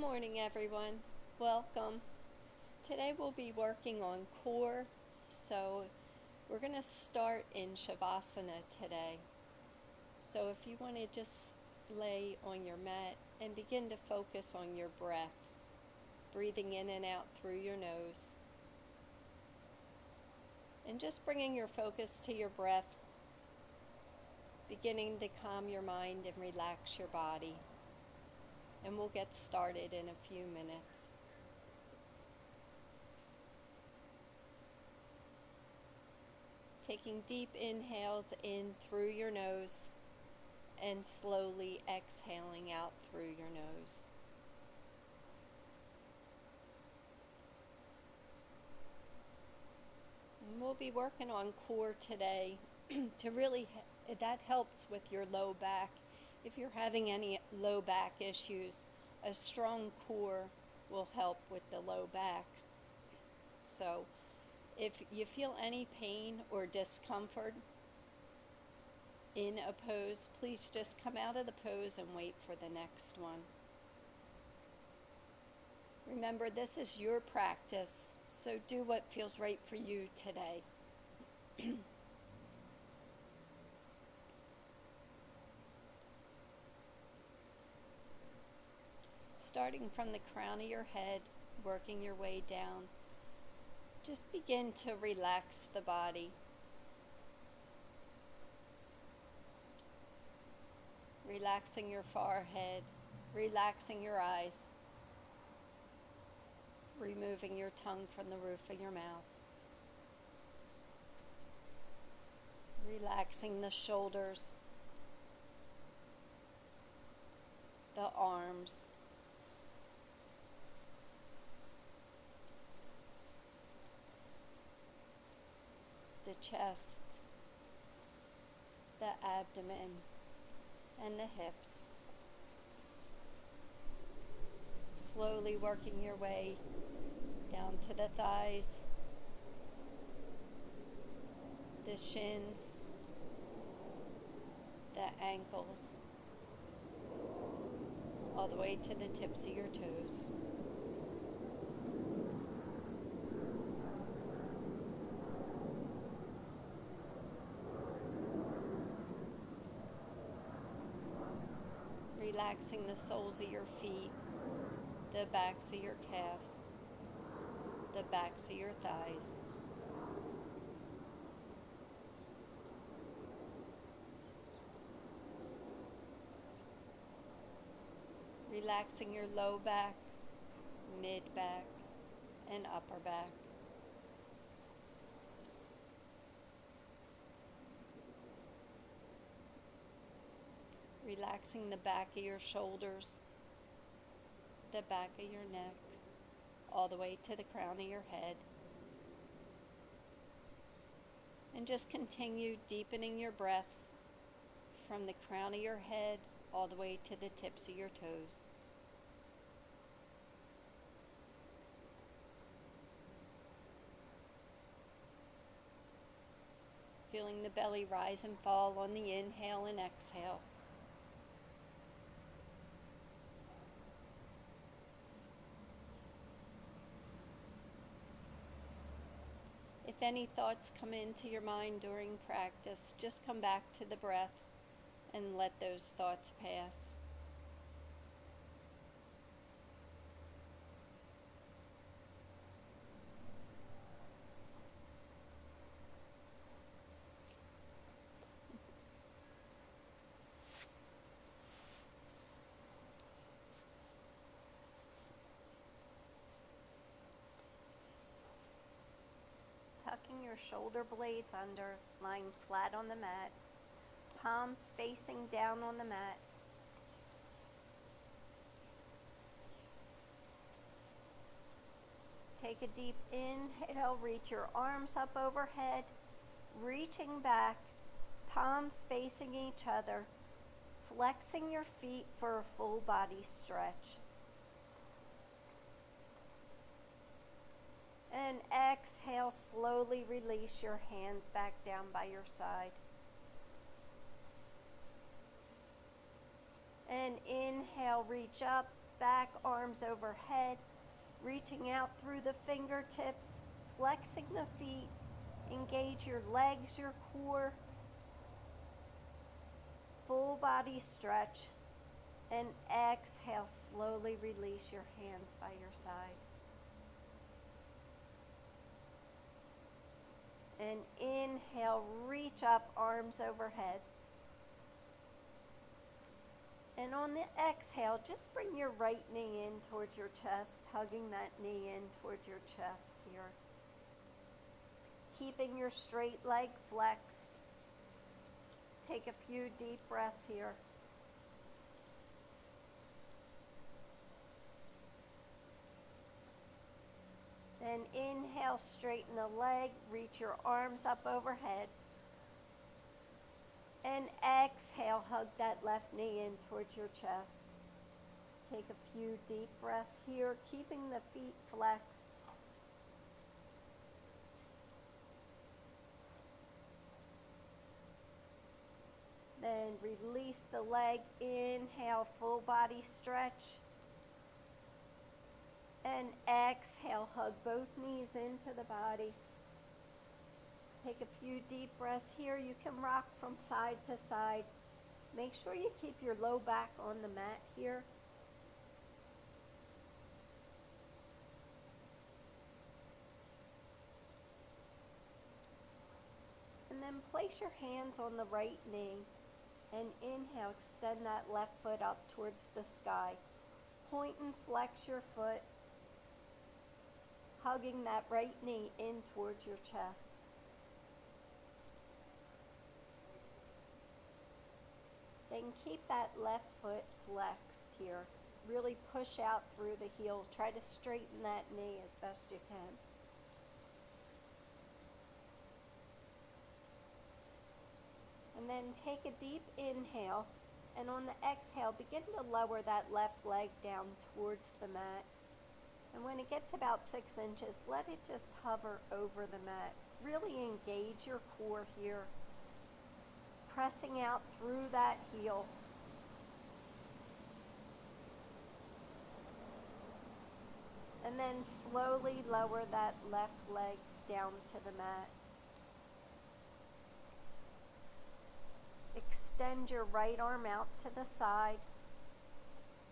morning, everyone. Welcome. Today we'll be working on core, so we're going to start in Shavasana today. So if you want to just lay on your mat and begin to focus on your breath, breathing in and out through your nose, and just bringing your focus to your breath, beginning to calm your mind and relax your body. And we'll get started in a few minutes. Taking deep inhales in through your nose and slowly exhaling out through your nose. And we'll be working on core today that helps with your low back. If you're having any low back issues, a strong core will help with the low back. So if you feel any pain or discomfort in a pose, please just come out of the pose and wait for the next one. Remember, this is your practice, so do what feels right for you today. Starting from the crown of your head, working your way down, just begin to relax the body. Relaxing your forehead, relaxing your eyes, removing your tongue from the roof of your mouth. Relaxing the shoulders, the arms, the chest, the abdomen, and the hips. Slowly working your way down to the thighs, the shins, the ankles, all the way to the tips of your toes. Relaxing the soles of your feet, the backs of your calves, the backs of your thighs. Relaxing your low back, mid back, and upper back. Relaxing the back of your shoulders, the back of your neck, all the way to the crown of your head. And just continue deepening your breath from the crown of your head all the way to the tips of your toes. Feeling the belly rise and fall on the inhale and exhale. If any thoughts come into your mind during practice, just come back to the breath and let those thoughts pass. Tucking your shoulder blades under, lying flat on the mat, palms facing down on the mat. Take a deep inhale, reach your arms up overhead, reaching back, palms facing each other, flexing your feet for a full body stretch. And exhale, slowly release your hands back down by your side. And inhale, reach up, back, arms overhead, reaching out through the fingertips, flexing the feet, engage your legs, your core, full body stretch, and exhale, slowly release your hands by your side. And inhale, reach up, arms overhead. And on the exhale, just bring your right knee in towards your chest, hugging that knee in towards your chest here. Keeping your straight leg flexed. Take a few deep breaths here. Then inhale, straighten the leg, reach your arms up overhead. And exhale, hug that left knee in towards your chest. Take a few deep breaths here, keeping the feet flexed. Then release the leg, inhale, full body stretch. And exhale, hug both knees into the body. Take a few deep breaths here. You can rock from side to side. Make sure you keep your low back on the mat here. And then place your hands on the right knee. And inhale, extend that left foot up towards the sky. Point and flex your foot, hugging that right knee in towards your chest. Then keep that left foot flexed here. Really push out through the heel. Try to straighten that knee as best you can. And then take a deep inhale, and on the exhale, begin to lower that left leg down towards the mat. And when it gets about 6 inches, let it just hover over the mat. Really engage your core here, pressing out through that heel. And then slowly lower that left leg down to the mat. Extend your right arm out to the side.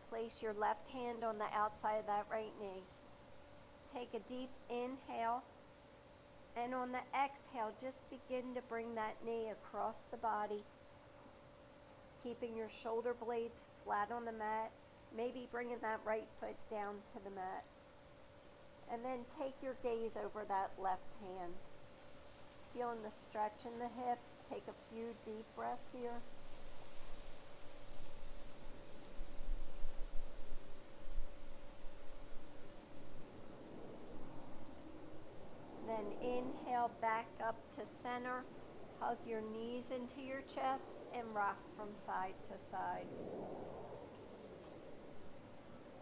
Place your left hand on the outside of that right knee. Take a deep inhale, and on the exhale, just begin to bring that knee across the body, keeping your shoulder blades flat on the mat, maybe bringing that right foot down to the mat. And then take your gaze over that left hand. Feeling the stretch in the hip. Take a few deep breaths here. Then inhale back up to center. Hug your knees into your chest and rock from side to side.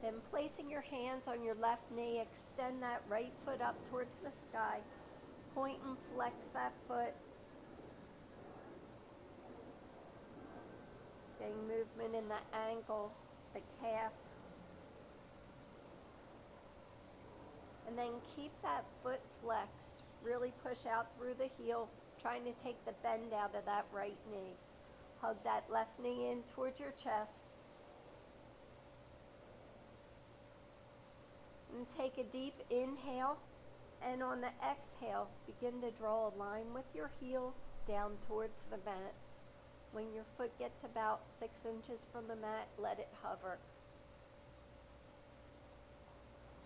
Then placing your hands on your left knee, extend that right foot up towards the sky. Point and flex that foot. Getting movement in the ankle, the calf. And then keep that foot flexed. Really push out through the heel, trying to take the bend out of that right knee. Hug that left knee in towards your chest. And take a deep inhale, and on the exhale, begin to draw a line with your heel down towards the mat. When your foot gets about 6 inches from the mat, let it hover.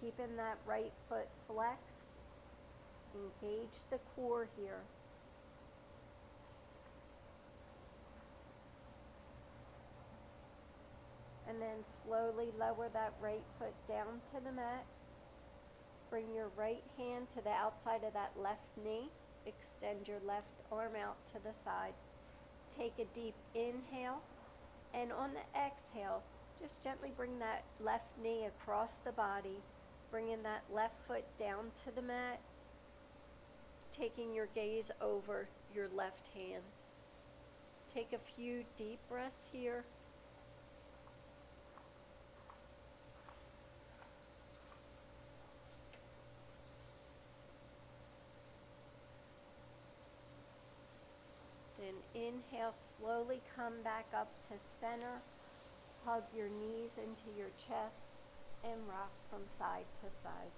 Keeping that right foot flexed. Engage the core here. And then slowly lower that right foot down to the mat. Bring your right hand to the outside of that left knee. Extend your left arm out to the side. Take a deep inhale, and on the exhale, just gently bring that left knee across the body, bringing that left foot down to the mat, taking your gaze over your left hand. Take a few deep breaths here. And inhale, slowly come back up to center. Hug your knees into your chest and rock from side to side.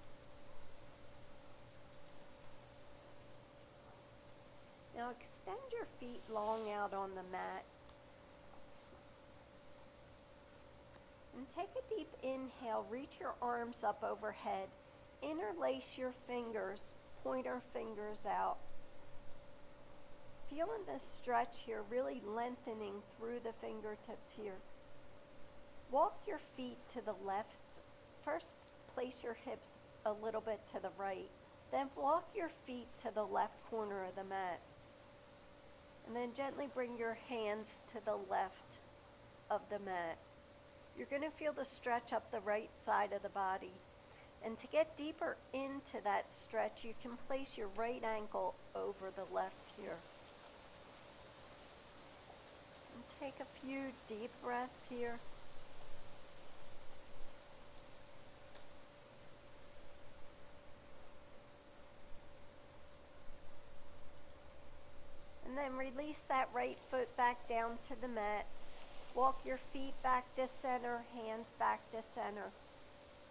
Now extend your feet long out on the mat. And take a deep inhale, reach your arms up overhead. Interlace your fingers, pointer fingers out. Feeling the stretch here, really lengthening through the fingertips here. Walk your feet to the left. First, place your hips a little bit to the right. Then walk your feet to the left corner of the mat. And then gently bring your hands to the left of the mat. You're going to feel the stretch up the right side of the body. And to get deeper into that stretch, you can place your right ankle over the left here. And take a few deep breaths here. And then release that right foot back down to the mat. Walk your feet back to center, hands back to center.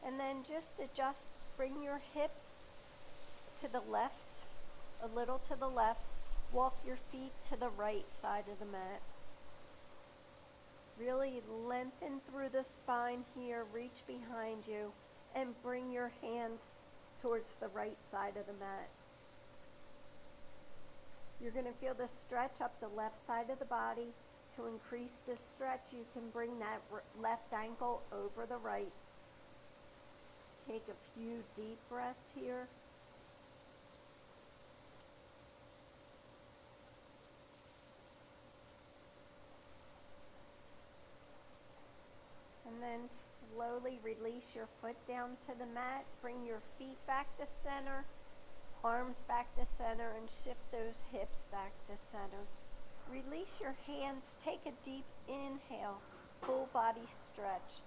And then just adjust, bring your hips to the left, a little to the left. Walk your feet to the right side of the mat. Really lengthen through the spine here, reach behind you, and bring your hands towards the right side of the mat. You're going to feel the stretch up the left side of the body. To increase the stretch, you can bring that left ankle over the right. Take a few deep breaths here. And then slowly release your foot down to the mat. Bring your feet back to center, arms back to center, and shift those hips back to center. Release your hands, take a deep inhale, full body stretch.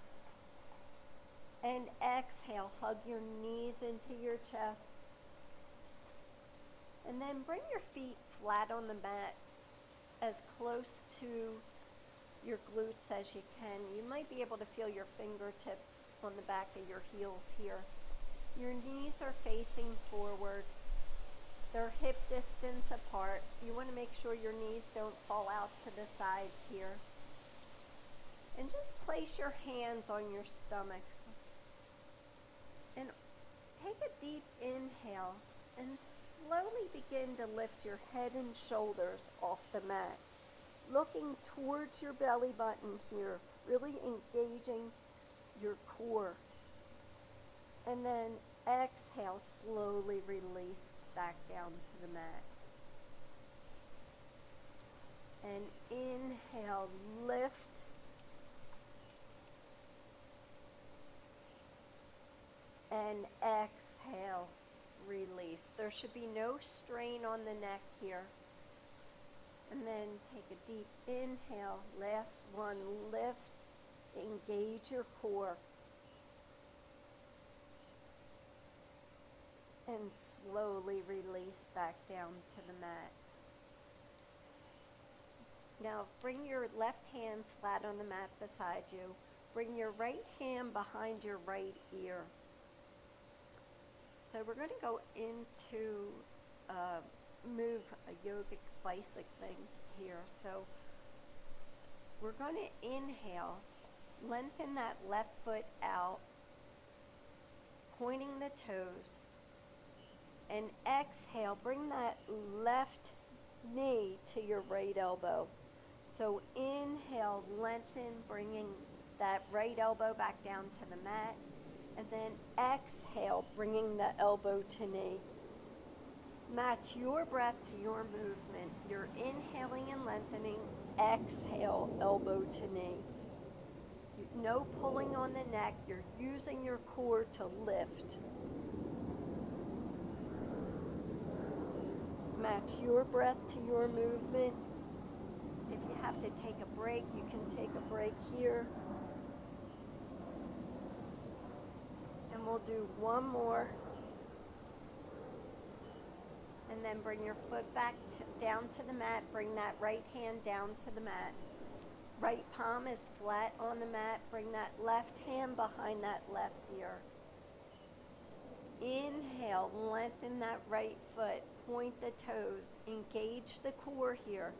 And exhale, hug your knees into your chest. And then bring your feet flat on the mat, as close to your glutes as you can. You might be able to feel your fingertips on the back of your heels here. Your knees are facing forward. They're hip distance apart. You want to make sure your knees don't fall out to the sides here. And just place your hands on your stomach. And take a deep inhale and slowly begin to lift your head and shoulders off the mat. Looking towards your belly button here, really engaging your core. And then exhale, slowly release back down to the mat. And inhale, lift. And exhale, release. There should be no strain on the neck here. And then take a deep inhale. Last one, lift. Engage your core. And slowly release back down to the mat. Now bring your left hand flat on the mat beside you. Bring your right hand behind your right ear. So we're going to go into move a yogic bicycle thing here. So we're going to inhale, lengthen that left foot out, pointing the toes. And exhale, bring that left knee to your right elbow. So inhale, lengthen, bringing that right elbow back down to the mat. And then exhale, bringing the elbow to knee. Match your breath to your movement. You're inhaling and lengthening. Exhale, elbow to knee. No pulling on the neck. You're using your core to lift. Match your breath to your movement. If you have to take a break, you can take a break here. And we'll do one more. And then bring your foot back down to the mat. Bring that right hand down to the mat. Right palm is flat on the mat. Bring that left hand behind that left ear. Inhale, lengthen that right foot. Point the toes. Engage the core here.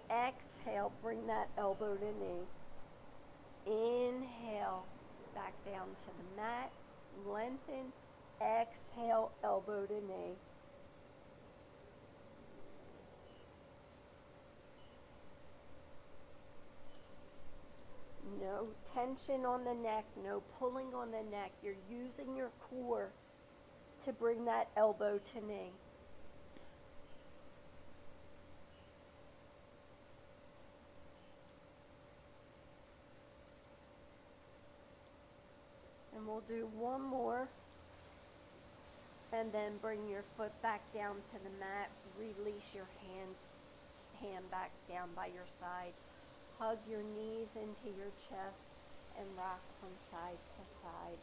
Exhale, bring that elbow to knee. Inhale, back down to the mat. Lengthen. Exhale, elbow to knee. No tension on the neck, no pulling on the neck. You're using your core to bring that elbow to knee. And we'll do one more. And then bring your foot back down to the mat. Release your hand back down by your side. Hug your knees into your chest and rock from side to side.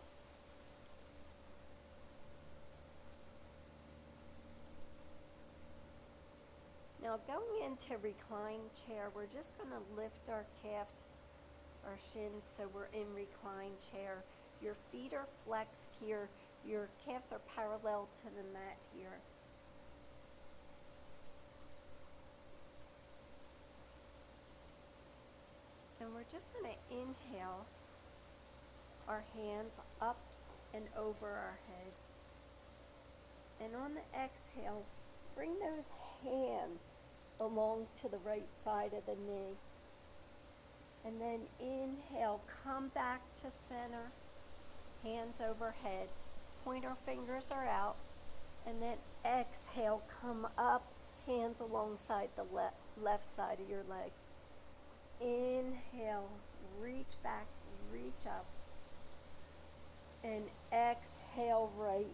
Now going into recline chair, we're just going to lift our calves, our shins, so we're in recline chair. Your feet are flexed here. Your calves are parallel to the mat here. And we're just going to inhale our hands up and over our head. And on the exhale, bring those hands along to the right side of the knee. And then inhale, come back to center, hands overhead. Pointer fingers are out. And then exhale, come up, hands alongside the left side of your legs. Inhale, reach back, reach up. And exhale, right.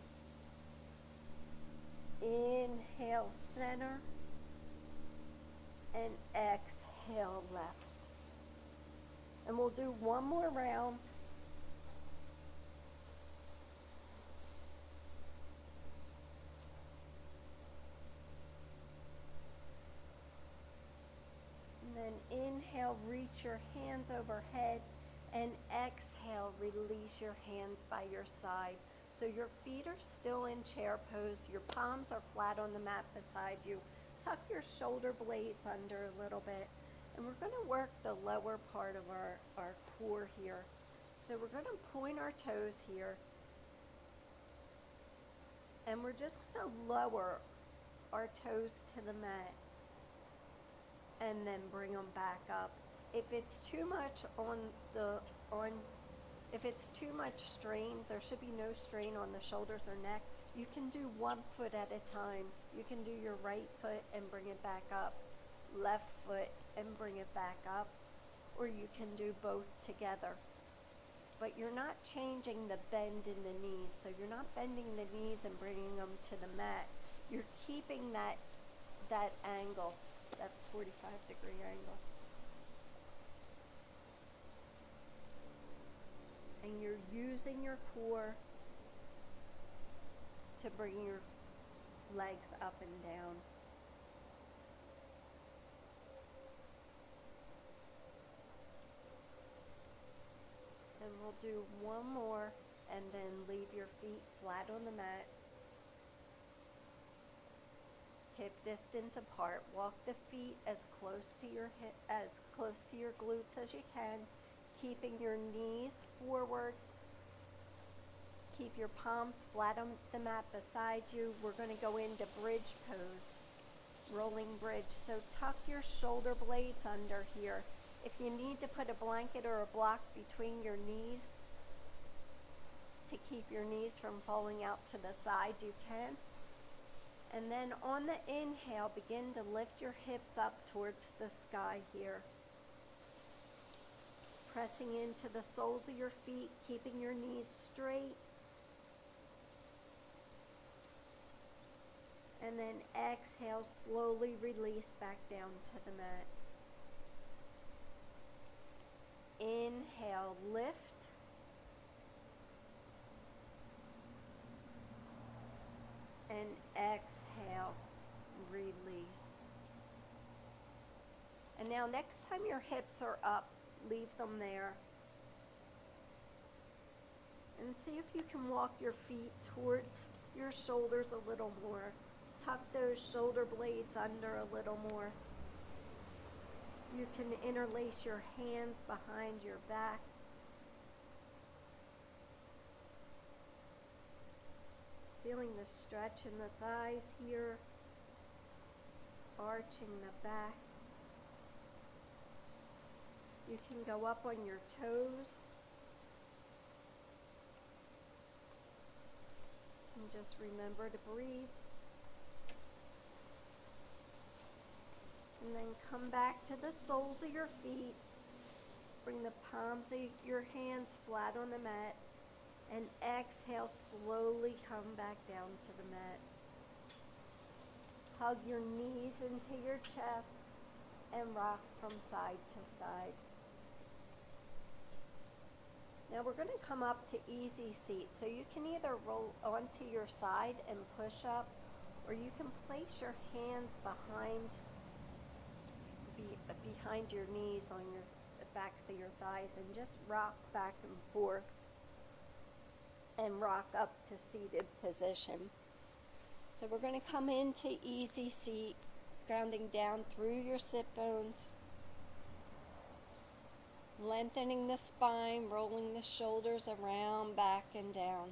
Inhale, center. And exhale, left. And we'll do one more round. And then inhale, reach your hands overhead, and exhale, release your hands by your side. So your feet are still in chair pose, your palms are flat on the mat beside you. Tuck your shoulder blades under a little bit, and we're going to work the lower part of our core here. So we're going to point our toes here, and we're just going to lower our toes to the mat. And then bring them back up. If it's too much if it's too much strain, there should be no strain on the shoulders or neck. You can do one foot at a time. You can do your right foot and bring it back up, left foot and bring it back up, or you can do both together. But you're not changing the bend in the knees, so you're not bending the knees and bringing them to the mat. You're keeping that angle, that 45-degree angle. And you're using your core to bring your legs up and down. And we'll do one more and then leave your feet flat on the mat. Hip distance apart. Walk the feet as close to your glutes as you can, keeping your knees forward. Keep your palms flat on the mat beside you. We're going to go into bridge pose, rolling bridge. So tuck your shoulder blades under here. If you need to put a blanket or a block between your knees to keep your knees from falling out to the side, you can. And then on the inhale, begin to lift your hips up towards the sky here. Pressing into the soles of your feet, keeping your knees straight. And then exhale, slowly release back down to the mat. Inhale, lift. And exhale, release. And now next time your hips are up, leave them there. And see if you can walk your feet towards your shoulders a little more. Tuck those shoulder blades under a little more. You can interlace your hands behind your back. Feeling the stretch in the thighs here, arching the back. You can go up on your toes. And just remember to breathe. And then come back to the soles of your feet. Bring the palms of your hands flat on the mat. And exhale, slowly come back down to the mat. Hug your knees into your chest and rock from side to side. Now we're going to come up to easy seat. So you can either roll onto your side and push up, or you can place your hands behind your knees on the backs of your thighs and just rock back and forth and rock up to seated position. So we're going to come into easy seat, grounding down through your sit bones, lengthening the spine, rolling the shoulders around, back and down.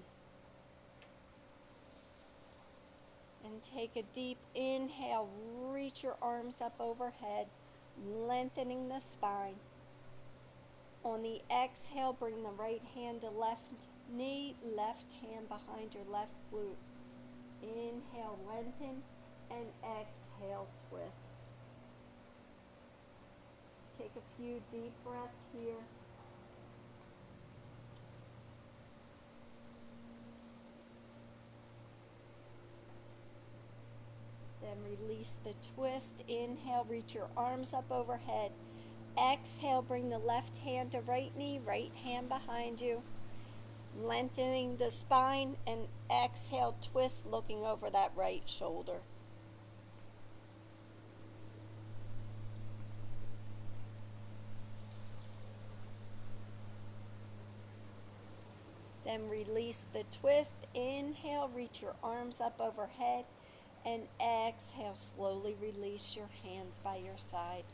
And take a deep inhale, reach your arms up overhead, lengthening the spine. On the exhale, bring the right hand to left knee, left hand behind your left glute. Inhale, lengthen, and exhale, twist. Take a few deep breaths here. Then release the twist. Inhale, reach your arms up overhead. Exhale, bring the left hand to right knee, right hand behind you. Lengthening the spine, and exhale, twist, looking over that right shoulder. Then release the twist. Inhale, reach your arms up overhead, and exhale, slowly release your hands by your side.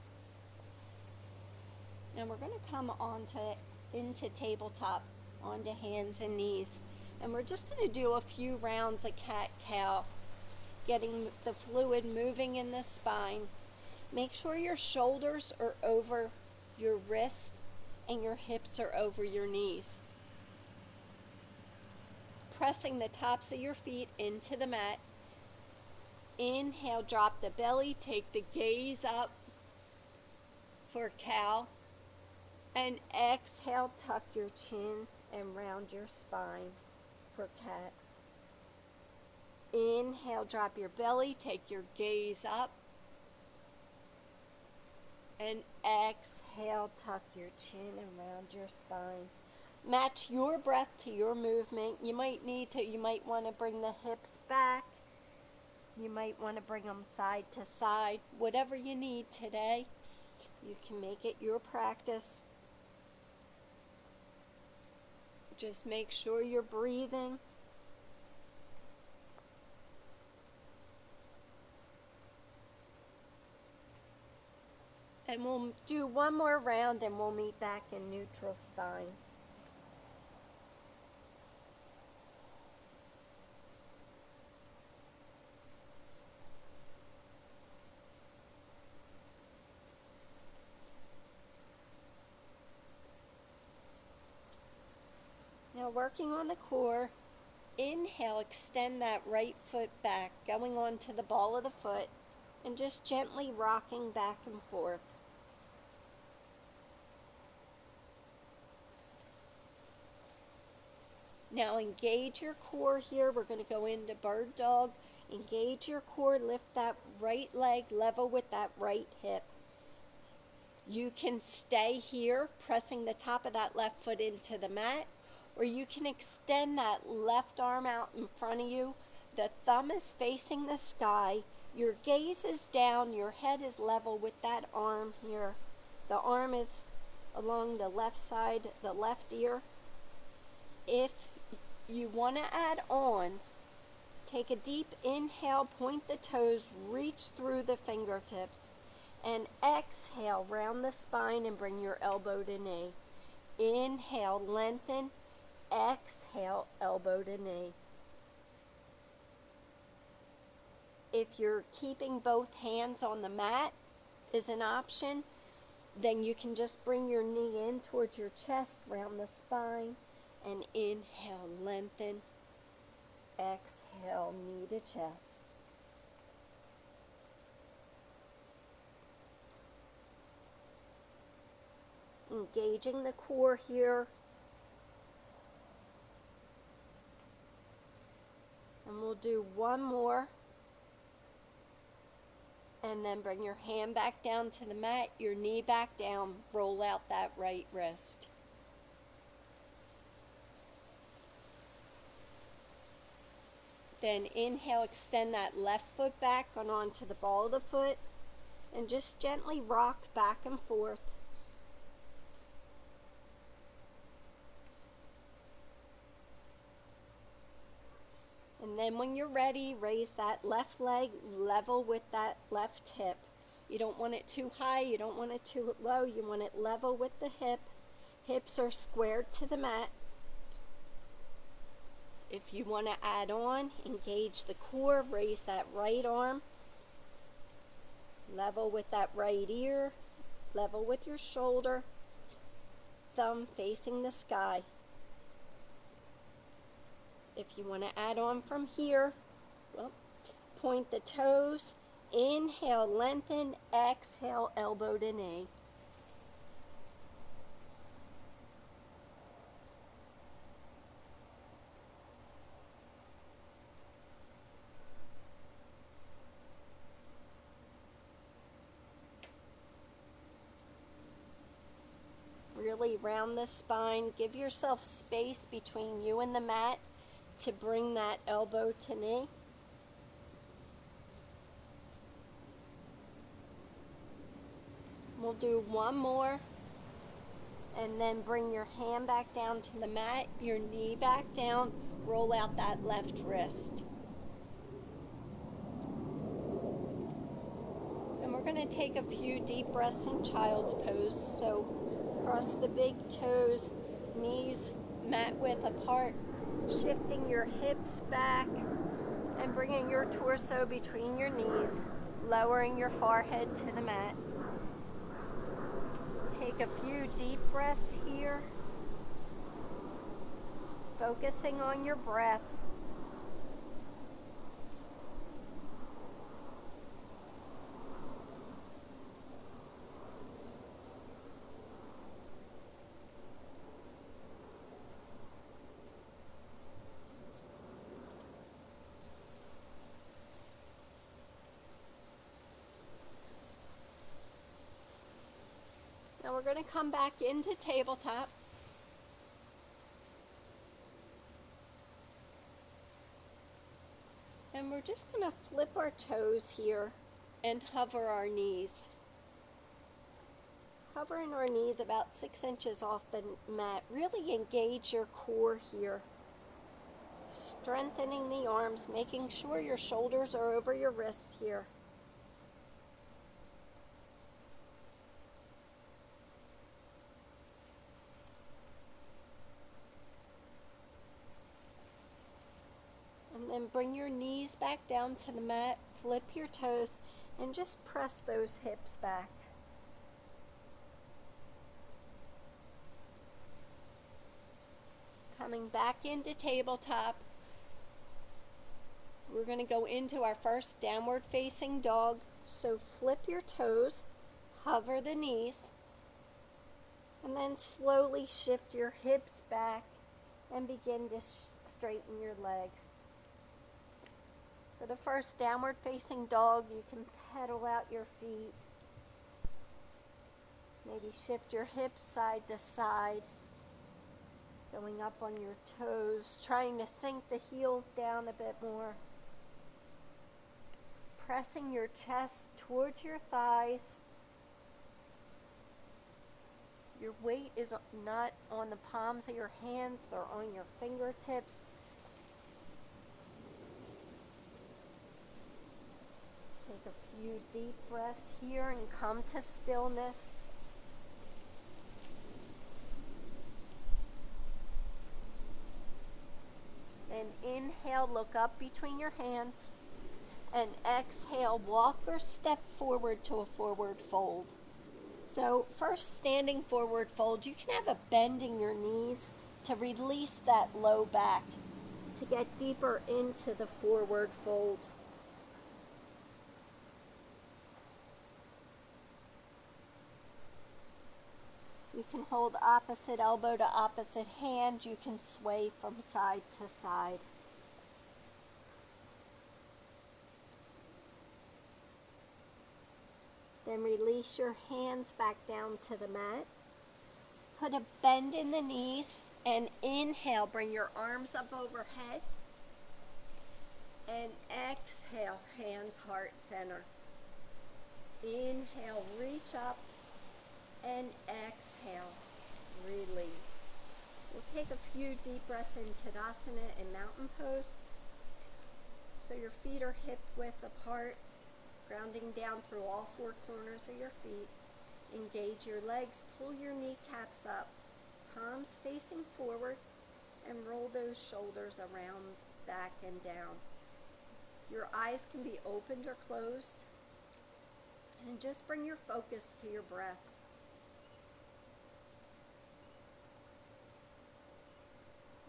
Now we're going to come into tabletop, onto hands and knees. And we're just going to do a few rounds of cat-cow, getting the fluid moving in the spine. Make sure your shoulders are over your wrists and your hips are over your knees. Pressing the tops of your feet into the mat. Inhale, drop the belly, take the gaze up for cow. And exhale, tuck your chin and round your spine for cat. Inhale, drop your belly, take your gaze up. And exhale, tuck your chin and round your spine. Match your breath to your movement. You might want to bring the hips back. You might want to bring them side to side. Whatever you need today, you can make it your practice. Just make sure you're breathing. And we'll do one more round and we'll meet back in neutral spine. Now working on the core, inhale, extend that right foot back, going on to the ball of the foot, and just gently rocking back and forth. Now engage your core here. We're going to go into bird dog. Engage your core, lift that right leg level with that right hip. You can stay here, pressing the top of that left foot into the mat, or you can extend that left arm out in front of you. The thumb is facing the sky. Your gaze is down, your head is level with that arm here. The arm is along the left side, the left ear. If you want to add on, take a deep inhale, point the toes, reach through the fingertips, and exhale, round the spine and bring your elbow to knee. Inhale, lengthen, exhale, elbow to knee. If you're keeping both hands on the mat is an option, then you can just bring your knee in towards your chest, round the spine, and inhale, lengthen, exhale, knee to chest. Engaging the core here. And we'll do one more. And then bring your hand back down to the mat, your knee back down, roll out that right wrist. Then inhale, extend that left foot back and onto the ball of the foot, and just gently rock back and forth. And then when you're ready, raise that left leg level with that left hip. You don't want it too high, you don't want it too low, you want it level with the hip. Hips are squared to the mat. If you want to add on, engage the core, raise that right arm. Level with that right ear, level with your shoulder, thumb facing the sky. If you want to add on from here, well, point the toes, inhale, lengthen, exhale, elbow to knee. Really round the spine, give yourself space between you and the mat to bring that elbow to knee. We'll do one more, and then bring your hand back down to the mat, your knee back down, roll out that left wrist. And we're going to take a few deep breaths in child's pose. So cross the big toes, knees mat width apart, shifting your hips back and bringing your torso between your knees, lowering your forehead to the mat. Take a few deep breaths here, focusing on your breath. Now we're going to come back into tabletop. And we're just going to flip our toes here and hover our knees. Hovering our knees about 6 inches off the mat. Really engage your core here. Strengthening the arms, making sure your shoulders are over your wrists here. And then bring your knees back down to the mat, flip your toes, and just press those hips back. Coming back into tabletop, we're going to go into our first downward facing dog. So flip your toes, hover the knees, and then slowly shift your hips back and begin to straighten your legs. For the first downward facing dog, you can pedal out your feet. Maybe shift your hips side to side, going up on your toes, trying to sink the heels down a bit more. pressing your chest towards your thighs. Your weight is not on the palms of your hands, they're on your fingertips. Take a few deep breaths here and come to stillness. Then inhale, look up between your hands. And exhale, walk or step forward to a forward fold. So first, standing forward fold, you can have a bend in your knees to release that low back, to get deeper into the forward fold. You can hold opposite elbow to opposite hand. You can sway from side to side. Then release your hands back down to the mat. Put a bend in the knees and inhale, bring your arms up overhead. And exhale, hands heart center. Inhale, reach up, and exhale, release. We'll take a few deep breaths in Tadasana and mountain pose. So your feet are hip width apart, grounding down through all four corners of your feet. Engage your legs, pull your kneecaps up, palms facing forward, and roll those shoulders around, back and down. Your eyes can be opened or closed, and just bring your focus to your breath.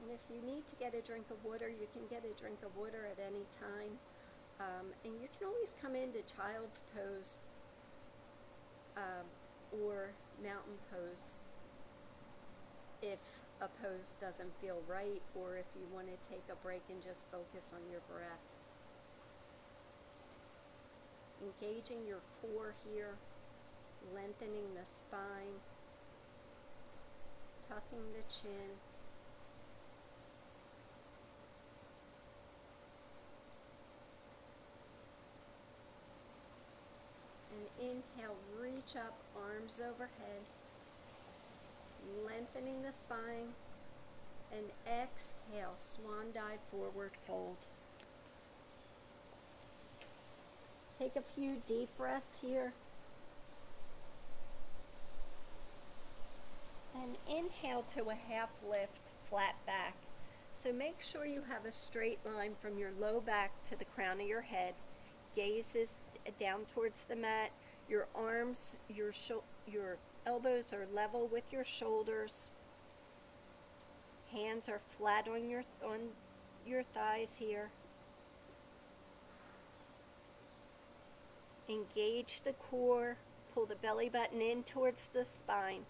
And if you need to get a drink of water, you can get a drink of water at any time. And you can always come into child's pose or mountain pose if a pose doesn't feel right, or if you want to take a break and just focus on your breath. Engaging your core here, lengthening the spine, tucking the chin. And inhale, reach up, arms overhead, lengthening the spine, and exhale, swan dive, forward fold. Take a few deep breaths here. And inhale to a half lift, flat back. So make sure you have a straight line from your low back to the crown of your head. Gaze is down towards the mat. Your arms, your elbows are level with your shoulders. Hands are flat on your thighs here. Engage the core. Pull the belly button in towards the spine.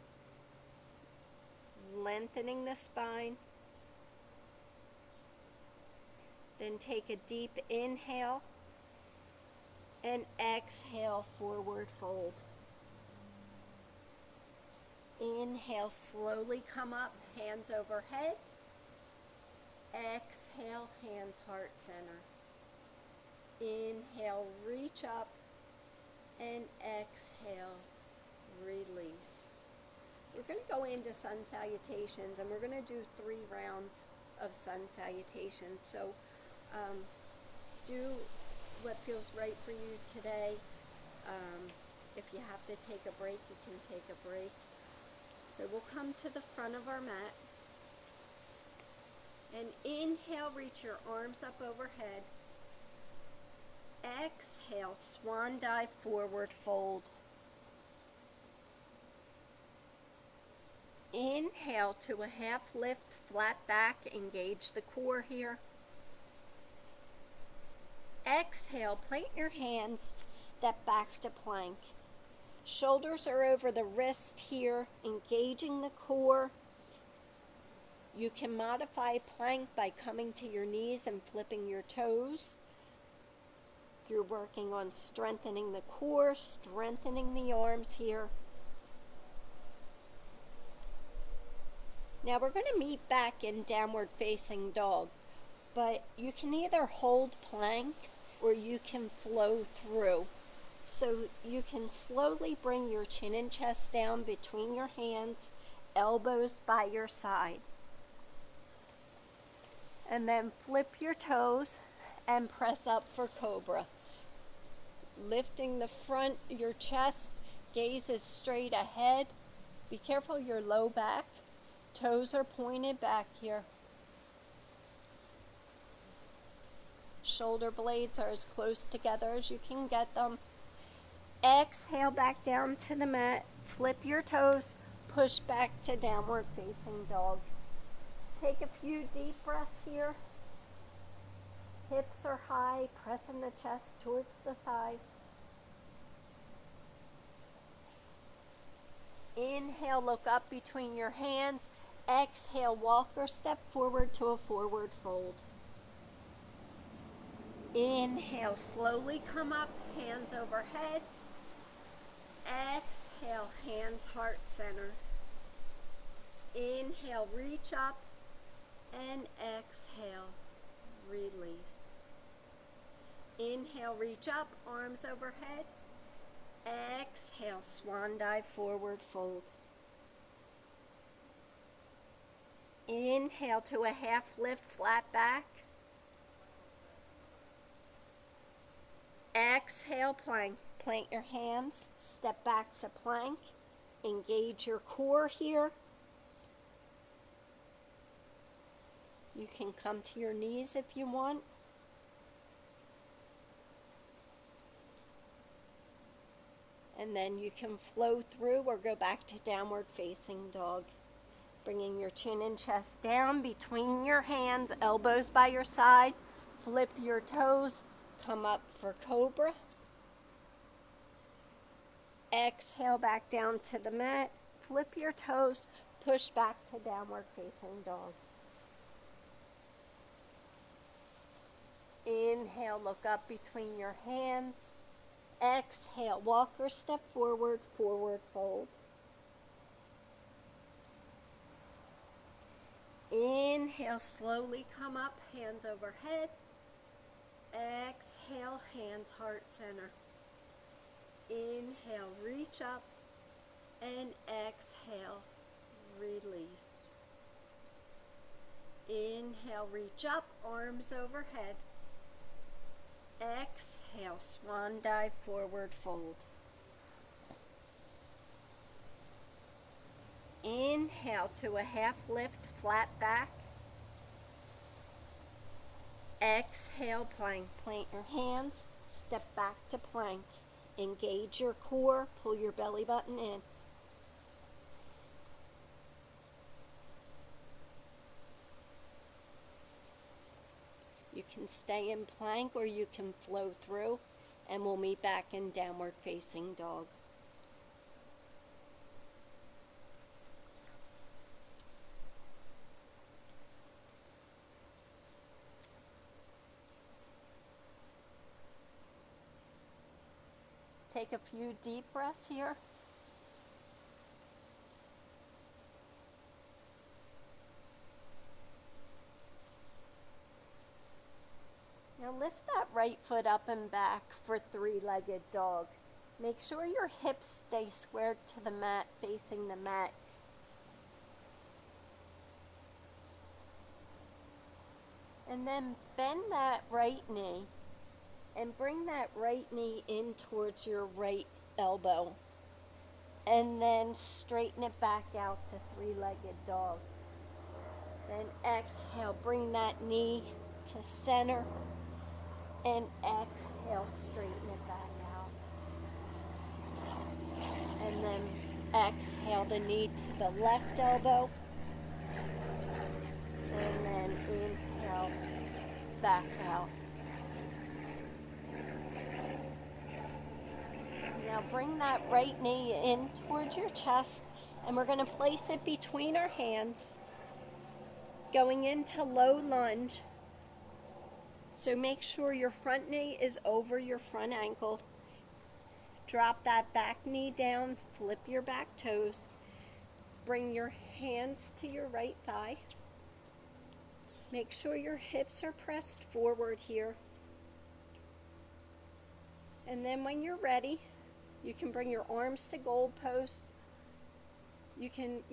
Lengthening the spine. Then take a deep inhale. And exhale, forward fold. Inhale, slowly come up, hands overhead. Exhale, hands heart center. Inhale, reach up, and exhale, release. We're going to go into sun salutations, and we're going to do 3 rounds of sun salutations. So do what feels right for you today. If you have to take a break, you can take a break. So we'll come to the front of our mat. And inhale, reach your arms up overhead. Exhale, swan dive, forward fold. Inhale to a half lift, flat back, engage the core here. Exhale, plant your hands, step back to plank. Shoulders are over the wrist here, engaging the core. You can modify plank by coming to your knees and flipping your toes. You're working on strengthening the core, strengthening the arms here. Now we're going to meet back in downward facing dog, but you can either hold plank or you can flow through. So you can slowly bring your chin and chest down between your hands, elbows by your side. And then flip your toes and press up for cobra. Lifting the front, your chest, gaze is straight ahead. Be careful your low back. Toes are pointed back here. Shoulder blades are as close together as you can get them. Exhale back down to the mat. Flip your toes. Push back to downward facing dog. Take a few deep breaths here. Hips are high, pressing the chest towards the thighs. Inhale, look up between your hands. Exhale, walk or step forward to a forward fold. Inhale, slowly come up, hands overhead. Exhale, hands heart center. Inhale, reach up, and exhale, release. Inhale, reach up, arms overhead. Exhale, swan dive, forward fold. Inhale to a half lift, flat back. Exhale, plank. Plant your hands, step back to plank. Engage your core here. You can come to your knees if you want. And then you can flow through or go back to downward facing dog. Bringing your chin and chest down between your hands, elbows by your side. Flip your toes, come up for cobra. Exhale back down to the mat. Flip your toes, push back to downward facing dog. Inhale, look up between your hands. Exhale, walk or step forward, forward fold. Inhale, slowly come up, hands overhead. Exhale, hands heart center. Inhale, reach up, and exhale, release. Inhale, reach up, arms overhead. Exhale, swan dive, forward fold. Inhale to a half lift, flat back. Exhale, plank. Plant your hands, step back to plank. Engage your core, pull your belly button in. You can stay in plank or you can flow through, and we'll meet back in downward facing dog. Take a few deep breaths here. Now lift that right foot up and back for three-legged dog. Make sure your hips stay squared to the mat, facing the mat. And then bend that right knee and bring that right knee in towards your right elbow. And then straighten it back out to three-legged dog. Then exhale, bring that knee to center. And exhale, straighten it back out. And then exhale the knee to the left elbow. And then inhale, back out. Now bring that right knee in towards your chest, and we're going to place it between our hands, going into low lunge. So make sure your front knee is over your front ankle. Drop that back knee down, flip your back toes. Bring your hands to your right thigh. Make sure your hips are pressed forward here. And then when you're ready, you can bring your arms to goalpost. You can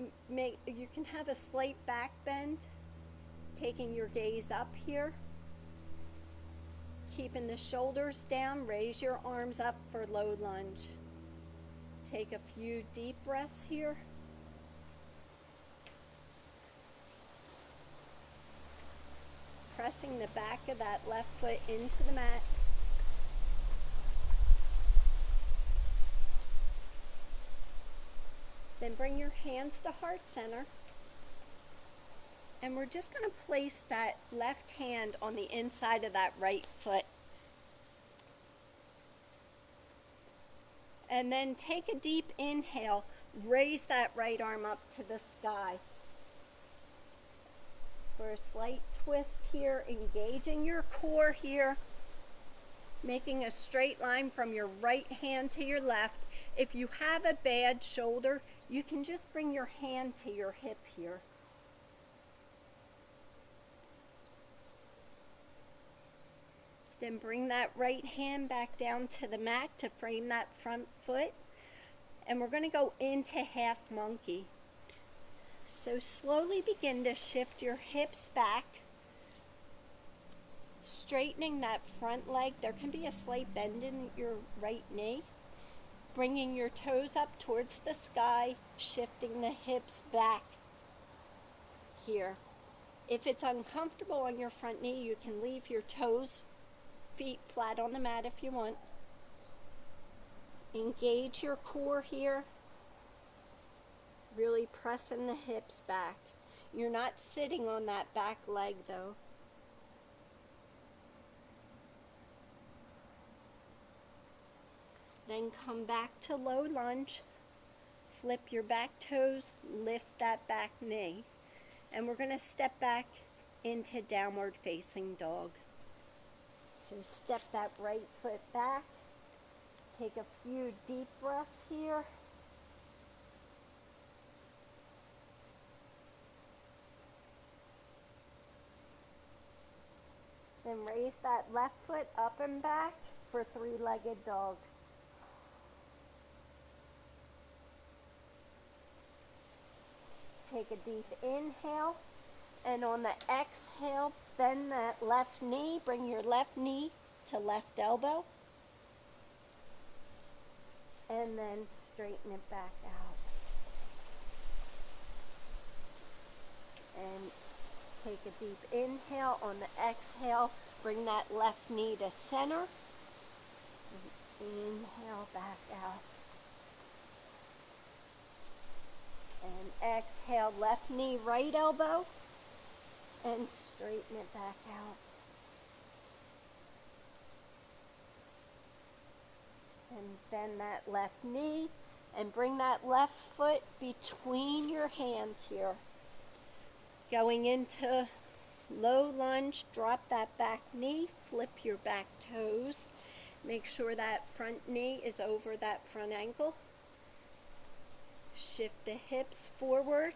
have a slight back bend, taking your gaze up here. Keeping the shoulders down, raise your arms up for low lunge. Take a few deep breaths here. Pressing the back of that left foot into the mat. Then bring your hands to heart center. And we're just going to place that left hand on the inside of that right foot. And then take a deep inhale. Raise that right arm up to the sky. For a slight twist here, engaging your core here. Making a straight line from your right hand to your left. If you have a bad shoulder, you can just bring your hand to your hip here. Then bring that right hand back down to the mat to frame that front foot. And we're going to go into half monkey. So slowly begin to shift your hips back. Straightening that front leg. There can be a slight bend in your right knee. Bringing your toes up towards the sky. Shifting the hips back here. If it's uncomfortable on your front knee, you can leave your feet flat on the mat if you want. Engage your core here. Really pressing the hips back. You're not sitting on that back leg though. Then come back to low lunge. Flip your back toes, lift that back knee. And we're going to step back into downward facing dog. So step that right foot back. Take a few deep breaths here. Then raise that left foot up and back for three-legged dog. Take a deep inhale. And on the exhale, bend that left knee. Bring your left knee to left elbow. And then straighten it back out. And take a deep inhale. On the exhale, bring that left knee to center. And inhale back out. And exhale, left knee, right elbow. And straighten it back out. And bend that left knee and bring that left foot between your hands here. Going into low lunge, drop that back knee, flip your back toes. Make sure that front knee is over that front ankle. Shift the hips forward.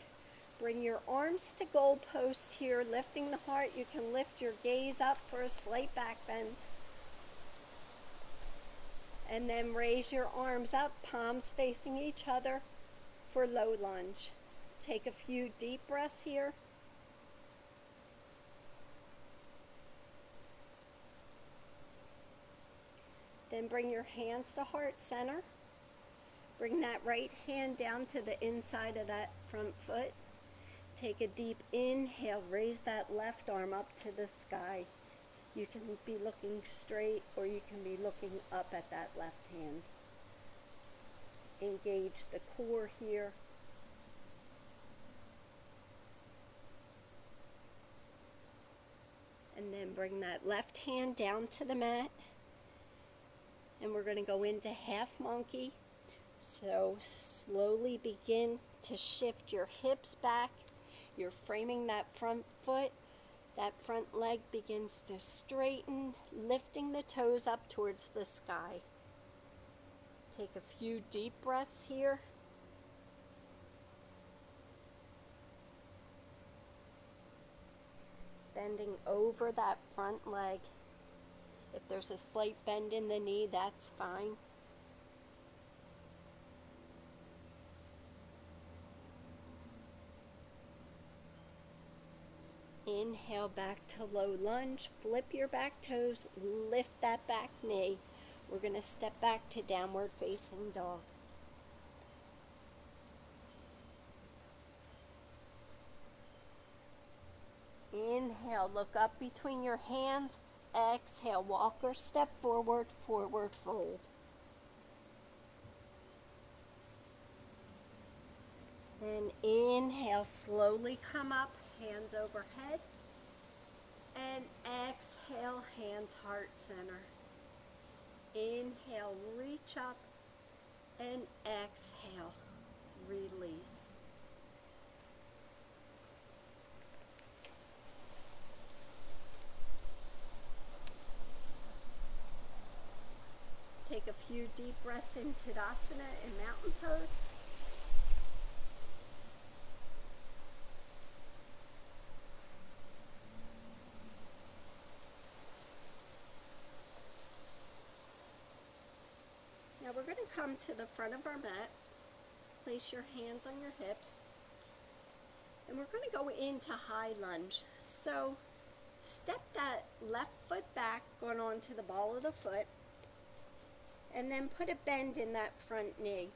Bring your arms to goalpost here, lifting the heart. You can lift your gaze up for a slight back bend. And then raise your arms up, palms facing each other for low lunge. Take a few deep breaths here. Then bring your hands to heart center. Bring that right hand down to the inside of that front foot. Take a deep inhale, raise that left arm up to the sky. You can be looking straight or you can be looking up at that left hand. Engage the core here. And then bring that left hand down to the mat. And we're going to go into half monkey. So slowly begin to shift your hips back. You're framing that front foot. That front leg begins to straighten, lifting the toes up towards the sky. Take a few deep breaths here. Bending over that front leg. If there's a slight bend in the knee, that's fine. Inhale back to low lunge, flip your back toes, lift that back knee. We're going to step back to downward facing dog. Inhale, look up between your hands. Exhale, walk or step forward, forward fold. And inhale, slowly come up, hands overhead. And exhale, hands heart center. Inhale, reach up. And exhale, release. Take a few deep breaths in Tadasana and mountain pose. Now we're going to come to the front of our mat. Place your hands on your hips. And we're going to go into high lunge. So step that left foot back, going on to the ball of the foot. And then put a bend in that front knee.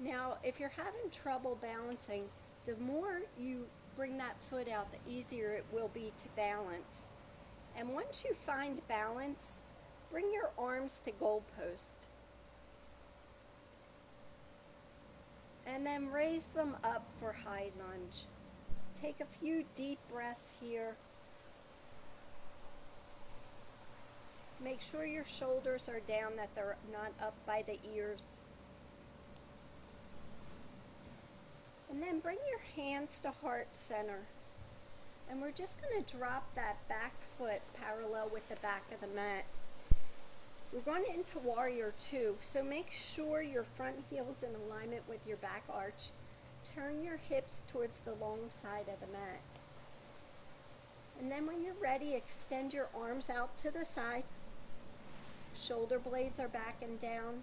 Now, if you're having trouble balancing, the more you bring that foot out, the easier it will be to balance. And once you find balance, bring your arms to goalpost. And then raise them up for high lunge. Take a few deep breaths here. Make sure your shoulders are down, that they're not up by the ears. And then bring your hands to heart center. And we're just going to drop that back foot parallel with the back of the mat. We're going into warrior two, so make sure your front heel's in alignment with your back arch. Turn your hips towards the long side of the mat. And then when you're ready, extend your arms out to the side. Shoulder blades are back and down.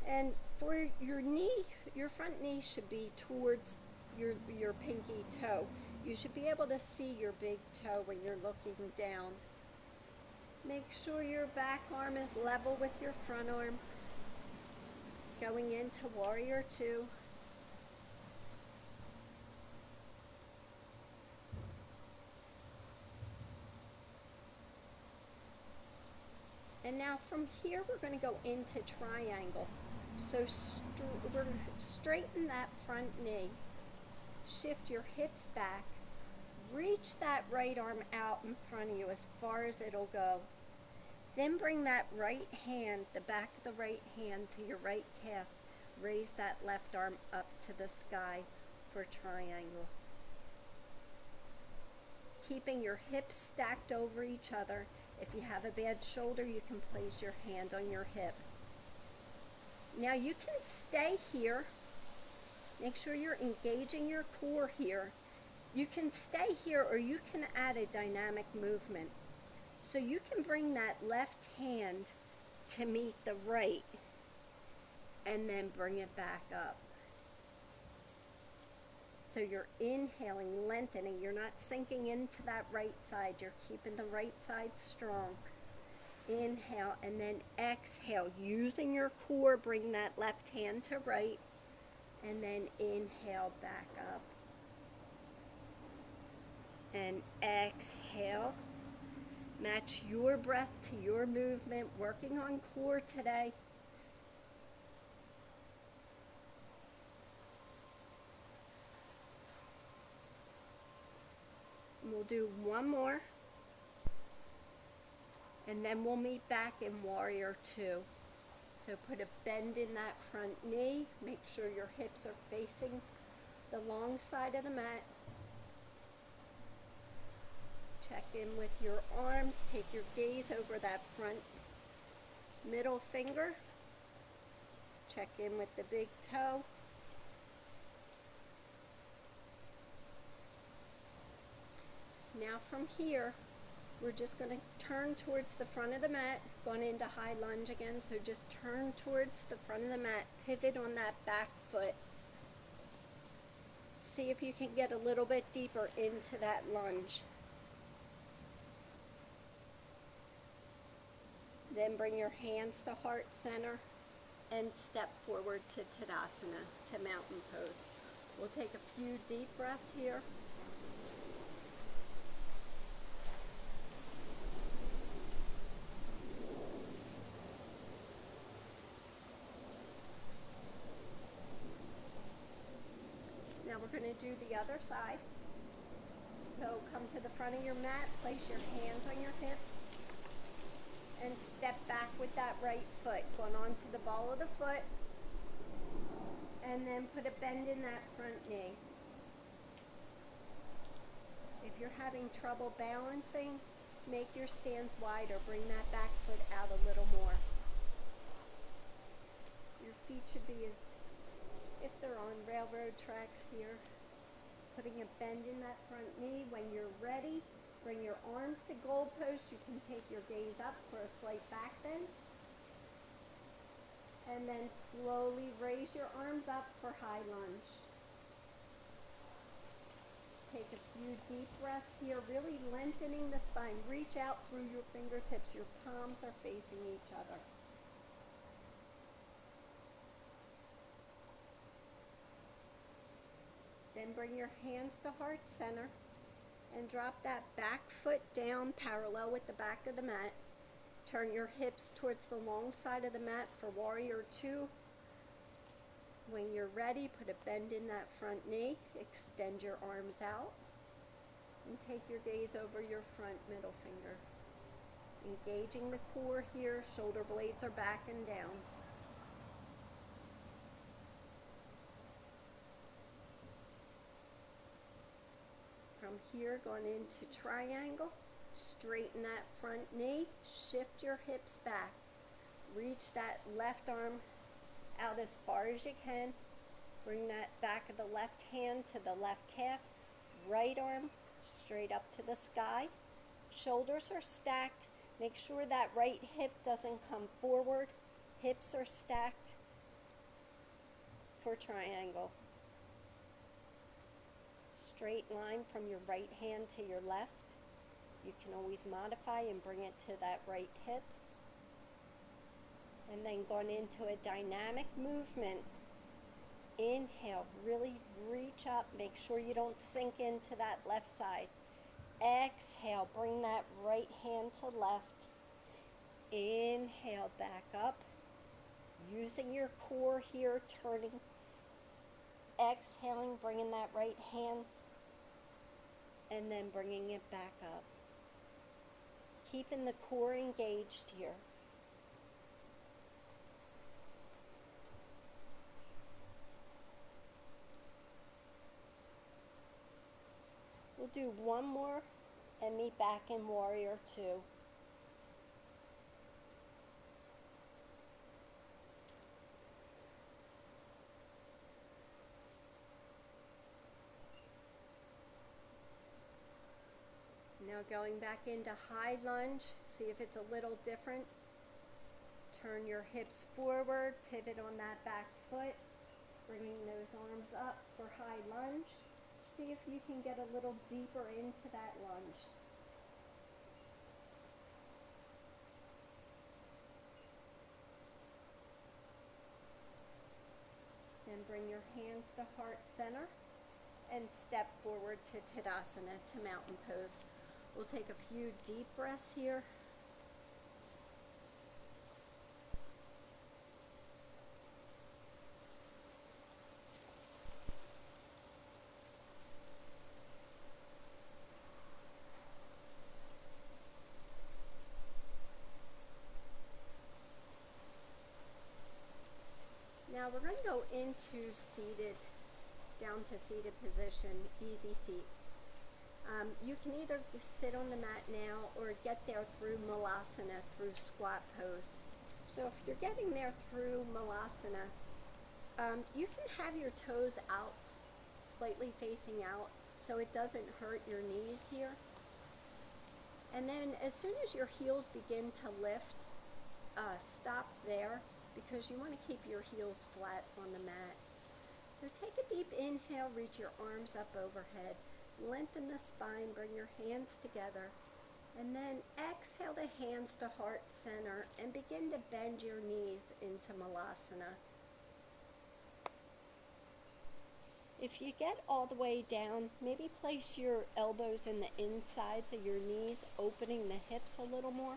And for your knee, your front knee should be towards your pinky toe. You should be able to see your big toe when you're looking down. Make sure your back arm is level with your front arm. Going into warrior two. And now from here, we're going to go into triangle. So we're going to straighten that front knee. Shift your hips back. Reach that right arm out in front of you as far as it'll go. Then bring that right hand, the back of the right hand, to your right calf. Raise that left arm up to the sky for triangle. Keeping your hips stacked over each other. If you have a bad shoulder, you can place your hand on your hip. Now you can stay here. Make sure you're engaging your core here. You can stay here, or you can add a dynamic movement. So you can bring that left hand to meet the right and then bring it back up. So you're inhaling, lengthening. You're not sinking into that right side. You're keeping the right side strong. Inhale and then exhale. Using your core, bring that left hand to right. And then inhale back up. And exhale. Match your breath to your movement. Working on core today. We'll do one more, and then we'll meet back in warrior two. So put a bend in that front knee. Make sure your hips are facing the long side of the mat. Check in with your arms. Take your gaze over that front middle finger. Check in with the big toe. Now from here, We're just going to turn towards the front of the mat, going into high lunge again. So just turn towards the front of the mat, pivot on that back foot. See if you can get a little bit deeper into that lunge. Then bring your hands to heart center and step forward to Tadasana, to mountain pose. We'll take a few deep breaths here. Now we're going to do the other side. So come to the front of your mat, place your hands on your hips, and step back with that right foot, going onto the ball of the foot, and then put a bend in that front knee. If you're having trouble balancing, make your stance wider, bring that back foot out a little more. Your feet should be as if they're on railroad tracks here. Putting a bend in that front knee. When you're ready, bring your arms to goal post. You can take your gaze up for a slight back bend. And then slowly raise your arms up for high lunge. Take a few deep breaths here, really lengthening the spine. Reach out through your fingertips. Your palms are facing each other. Then bring your hands to heart center and drop that back foot down parallel with the back of the mat. Turn your hips towards the long side of the mat for warrior two. When you're ready, put a bend in that front knee. Extend your arms out and take your gaze over your front middle finger. Engaging the core here, shoulder blades are back and down. From here, going into triangle, straighten that front knee, shift your hips back. Reach that left arm out as far as you can. Bring that back of the left hand to the left calf. Right arm straight up to the sky. Shoulders are stacked. Make sure that right hip doesn't come forward. Hips are stacked for triangle. Straight line from your right hand to your left. You can always modify and bring it to that right hip. And then going into a dynamic movement. Inhale, really reach up. Make sure you don't sink into that left side. Exhale, bring that right hand to left. Inhale, back up. Using your core here, turning. Exhaling, bringing that right hand, and then bringing it back up. Keeping the core engaged here. We'll do one more and meet back in warrior two. Now going back into high lunge, see if it's a little different. Turn your hips forward, pivot on that back foot, bringing those arms up for high lunge. See if you can get a little deeper into that lunge. Then bring your hands to heart center and step forward to Tadasana, to mountain pose. We'll take a few deep breaths here. Now we're going to go into seated, down to seated position, easy seat. You can either sit on the mat now or get there through Malasana, through squat pose. So if you're getting there through Malasana, you can have your toes out, slightly facing out, so it doesn't hurt your knees here. And then as soon as your heels begin to lift, stop there because you want to keep your heels flat on the mat. So take a deep inhale, reach your arms up overhead, lengthen the spine, bring your hands together, and then exhale the hands to heart center and begin to bend your knees into Malasana. If you get all the way down, maybe place your elbows in the insides of your knees, opening the hips a little more.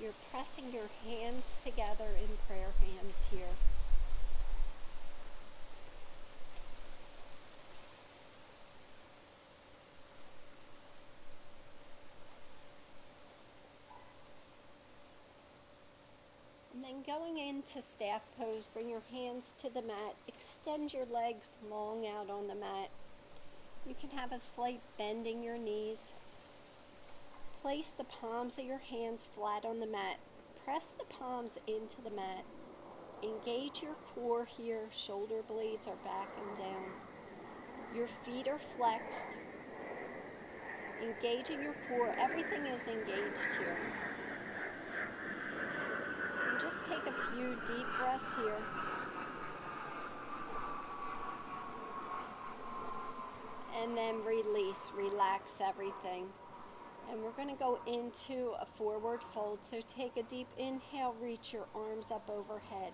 You're pressing your hands together in prayer hands here. And then going into staff pose, bring your hands to the mat, extend your legs long out on the mat. You can have a slight bend in your knees. Place the palms of your hands flat on the mat. Press the palms into the mat. Engage your core here. Shoulder blades are back and down. Your feet are flexed. Engaging your core. Everything is engaged here. And just take a few deep breaths here. And then release, relax everything. And we're going to go into a forward fold. So take a deep inhale, reach your arms up overhead.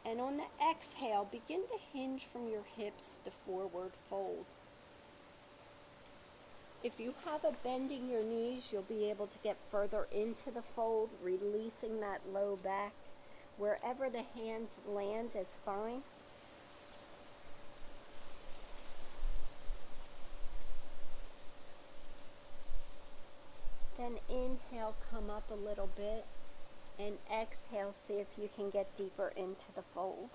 And on the exhale, begin to hinge from your hips to forward fold. If you have a bend in your knees, you'll be able to get further into the fold, releasing that low back. Wherever the hands land is fine. Then inhale, come up a little bit, and exhale, see if you can get deeper into the fold.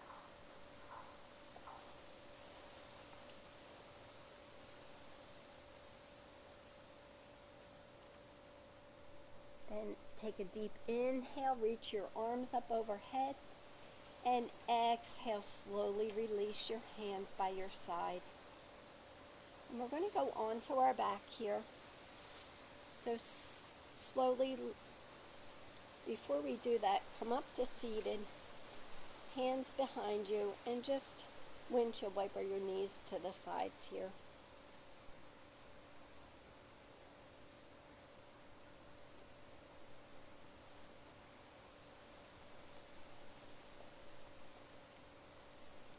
Then take a deep inhale, reach your arms up overhead, and exhale, slowly release your hands by your side. And we're going to go onto our back here. So slowly, before we do that, come up to seated, hands behind you, and just windshield wiper your knees to the sides here.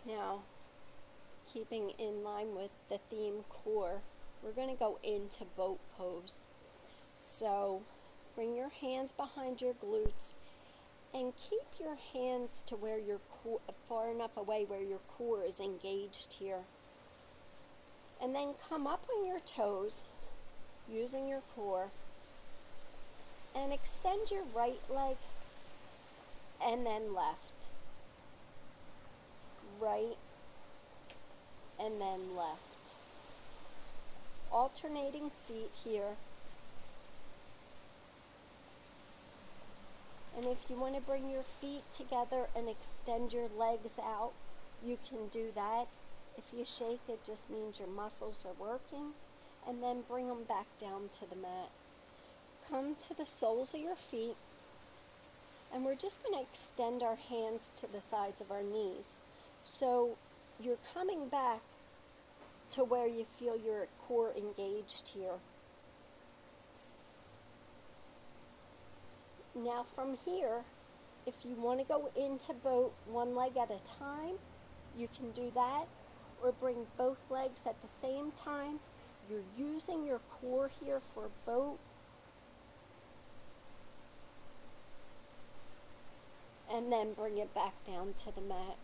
Now, keeping in line with the theme core, we're going to go into boat pose. So bring your hands behind your glutes and keep your hands to where your core, far enough away where your core is engaged here. And then come up on your toes using your core and extend your right leg and then left. Right and then left. Alternating feet here. And if you want to bring your feet together and extend your legs out, you can do that. If you shake, it just means your muscles are working. And then bring them back down to the mat. Come to the soles of your feet. And we're just going to extend our hands to the sides of our knees. So you're coming back to where you feel your core engaged here. Now from here, if you want to go into boat one leg at a time, you can do that, or bring both legs at the same time. You're using your core here for boat. And then bring it back down to the mat.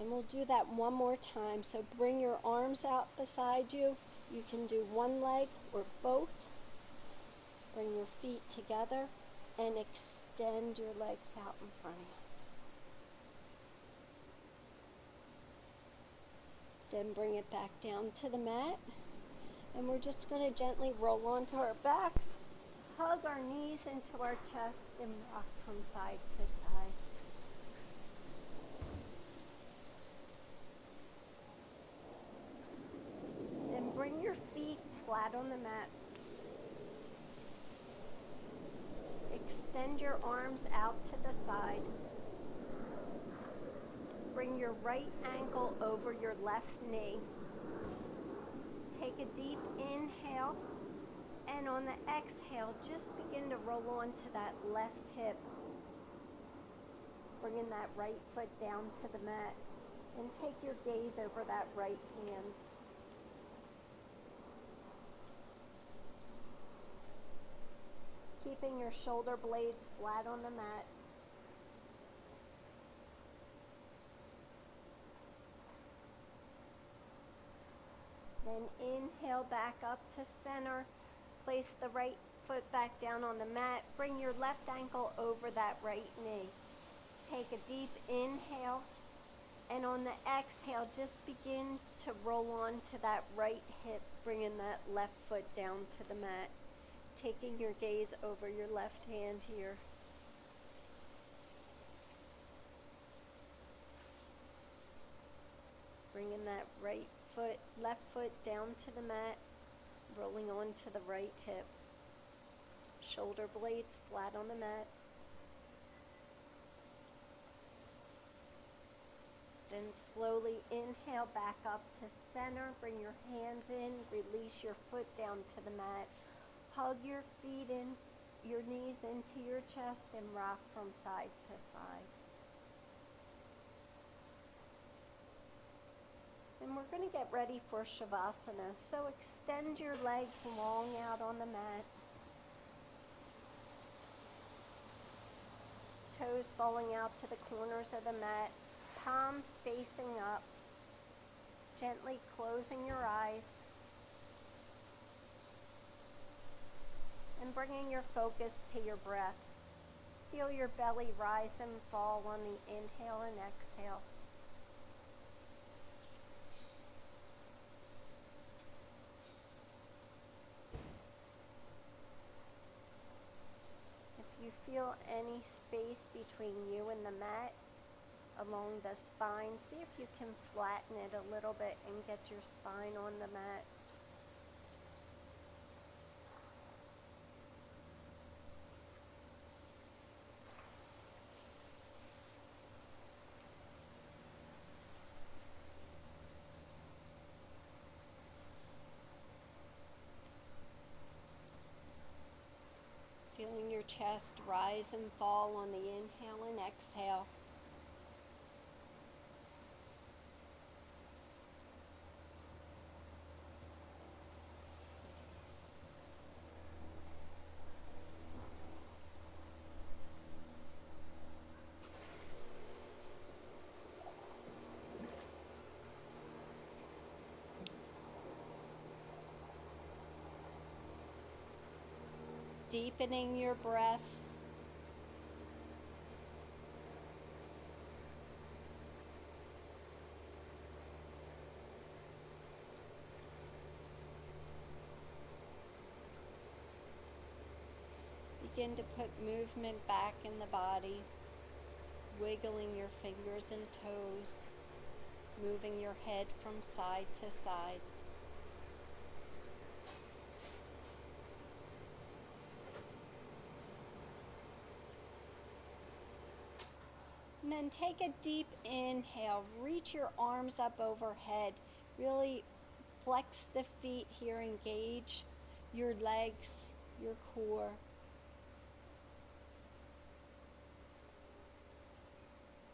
And we'll do that one more time. So bring your arms out beside you. You can do one leg or both. Bring your feet together and extend your legs out in front of you. Then bring it back down to the mat. And we're just going to gently roll onto our backs, hug our knees into our chest, and rock from side to side. flat on the mat. Extend your arms out to the side. Bring your right ankle over your left knee. Take a deep inhale, and on the exhale, just begin to roll onto that left hip. Bringing that right foot down to the mat, and take your gaze over that right hand. Keeping your shoulder blades flat on the mat. Then inhale back up to center. Place the right foot back down on the mat. Bring your left ankle over that right knee. Take a deep inhale, and on the exhale, just begin to roll on to that right hip, bringing that left foot down to the mat. Taking your gaze over your left hand here. Bringing that left foot down to the mat, rolling onto the right hip. Shoulder blades flat on the mat. Then slowly inhale back up to center. Bring your hands in, release your foot down to the mat. Hug your feet in, your knees into your chest, and rock from side to side. And we're going to get ready for Shavasana. So extend your legs long out on the mat. Toes falling out to the corners of the mat. Palms facing up. Gently closing your eyes. And bringing your focus to your breath. Feel your belly rise and fall on the inhale and exhale. If you feel any space between you and the mat, along the spine, see if you can flatten it a little bit and get your spine on the mat. Feeling your chest rise and fall on the inhale and exhale. Deepening your breath. Begin to put movement back in the body, wiggling your fingers and toes, moving your head from side to side. And then take a deep inhale. Reach your arms up overhead. Really flex the feet here. Engage your legs, your core.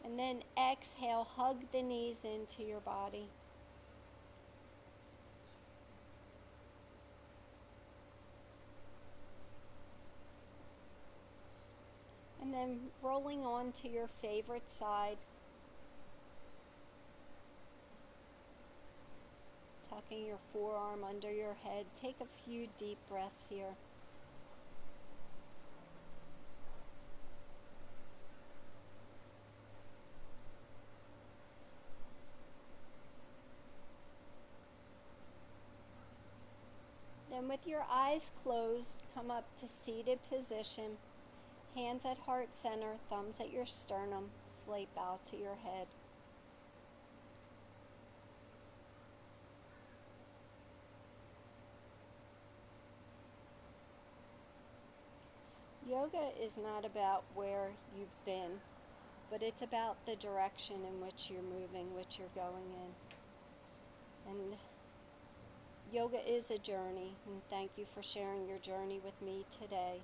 And then exhale, hug the knees into your body. And then rolling on to your favorite side. Tucking your forearm under your head. Take a few deep breaths here. Then with your eyes closed, come up to seated position. Hands at heart center, thumbs at your sternum, slate bow to your head. Yoga is not about where you've been, but it's about the direction in which you're moving, which you're going in. And yoga is a journey, and thank you for sharing your journey with me today.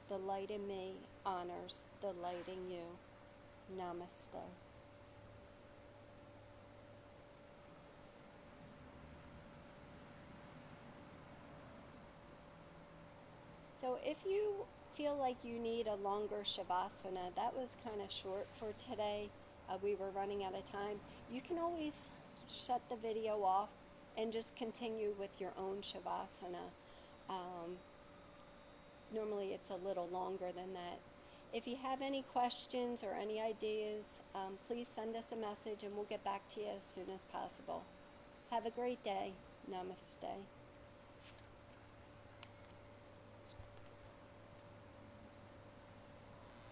The light in me honors the light in you. Namaste. So if you feel like you need a longer Shavasana, that was kind of short for today. We were running out of time. You can always shut the video off and just continue with your own Shavasana. Normally it's a little longer than that. If you have any questions or any ideas, please send us a message and we'll get back to you as soon as possible. Have a great day. Namaste.